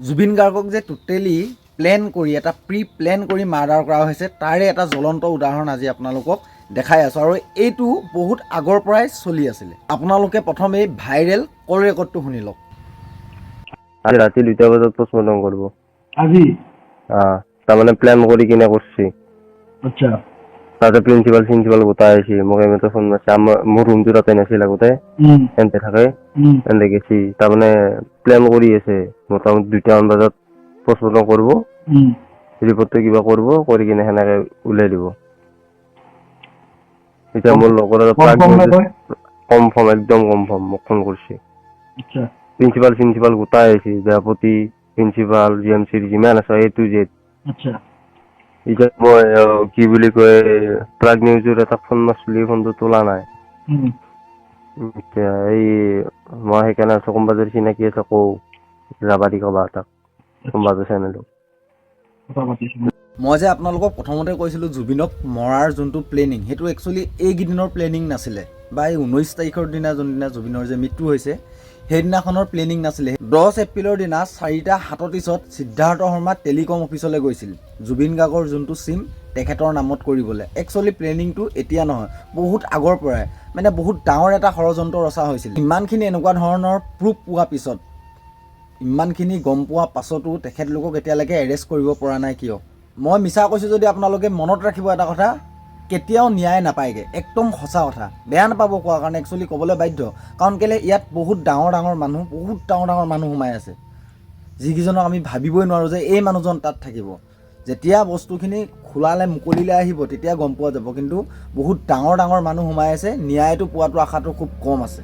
জুবিন গাৰ্গক যে totally plan কৰি এটা প্লেন কৰি মাৰ্ডাৰ কৰা হৈছে তাৰে এটা জ্বলন্ত উদাহৰণ আজি আপোনালোকক দেখাই আছোঁ আৰু এইটো বহুত আগৰ পৰাই চলি আছিলে। আপোনালোকে প্ৰথমে এই ভাইৰেল কল ৰেকৰ্ডটো শুনি লওক। আজি ৰাতি 2টা বজাত পোষ্টমৰ্টম কৰিব। আজি তাৰমানে প্লেন কৰি কিনে কৰিছে। আচ্ছা তাতে প্ৰিন্সিপাল গোটাই আহিছে, মোক এমএতে ফোন মাৰিছে। মোৰ ৰুমটো তাতে নাছিল আগতে, এনতে থাকে এনতে গেছি। তাৰমানে প্লেন কৰি আছে মোটামুটি 2টামান বজাত পোষ্টমৰ্টম কৰিব, ৰিপৰ্টটো কিবা কৰিব, কৰি কিনে সেনেকে উলাই দিব। এতিয়া মোৰ লগৰ কনফাৰ্ম, একদম কনফাৰ্ম মোক ফোন কৰিছে। আচ্ছা প্ৰিন্সিপাল গোটাই আহিছে, বিদ্যাপতি প্ৰিন্সিপাল জিএমচিৰ যিমান আছে A to Z। আচ্ছা এতিয়া মই কি বুলি কয় প্ৰাগ নিউজৰ এটা ফোন মাৰিছিলো, ফোনটো তোলা নাই। এতিয়া এই মই সেইকাৰণে আছো, কোনোবা যদি চিনাকি আছে কওঁ যাবা দি কবা তাক, কোনোবা চেনেলটো। মই যে আপোনালোকক প্ৰথমতে কৈছিলোঁ জুবিনক মৰাৰ যোনটো প্লেনিং সেইটো একচুৱেলি এইকেইদিনৰ প্লেনিং নাছিলে, বা এই 19 তাৰিখৰ দিনা যোনদিনা জুবিনৰ যে মৃত্যু হৈছে সেইদিনাখনৰ প্লেনিং নাছিলে। 10 এপ্ৰিলৰ দিনা 4:37 সিদ্ধাৰ্থ শৰ্মা টেলিকম অফিচলৈ গৈছিল জুবিন গাৰ্গৰ যোনটো চিম তেখেতৰ নামত কৰিবলৈ। একচুৱেলি প্লেনিংটো এতিয়া নহয়, বহুত আগৰ পৰাই মানে বহুত ডাঙৰ এটা ষড়যন্ত্ৰ ৰচা হৈছিল। ইমানখিনি এনেকুৱা ধৰণৰ প্ৰুফ পোৱা পিছত, ইমানখিনি গম পোৱা পাছতো তেখেতলোকক এতিয়ালৈকে এৰেষ্ট কৰিব পৰা নাই কিয়? মই মিছা কৈছোঁ যদি আপোনালোকে মনত ৰাখিব এটা কথা, কেতিয়াও ন্যায় নাপায়গৈ। একদম সঁচা কথা, বেয়া নাপাব কোৱাৰ কাৰণে, একচুৱেলি ক'বলৈ বাধ্য। কাৰণ কেলৈ ইয়াত বহুত ডাঙৰ ডাঙৰ মানুহ সোমাই আছে, যিকেইজনক আমি ভাবিবই নোৱাৰোঁ যে এই মানুহজন তাত থাকিব। যেতিয়া বস্তুখিনি খোলালে মুকলিলৈ আহিব তেতিয়া গম পোৱা যাব, কিন্তু বহুত ডাঙৰ মানুহ সোমাই আছে। ন্যায়টো পোৱাটো আশাটো খুব কম আছে।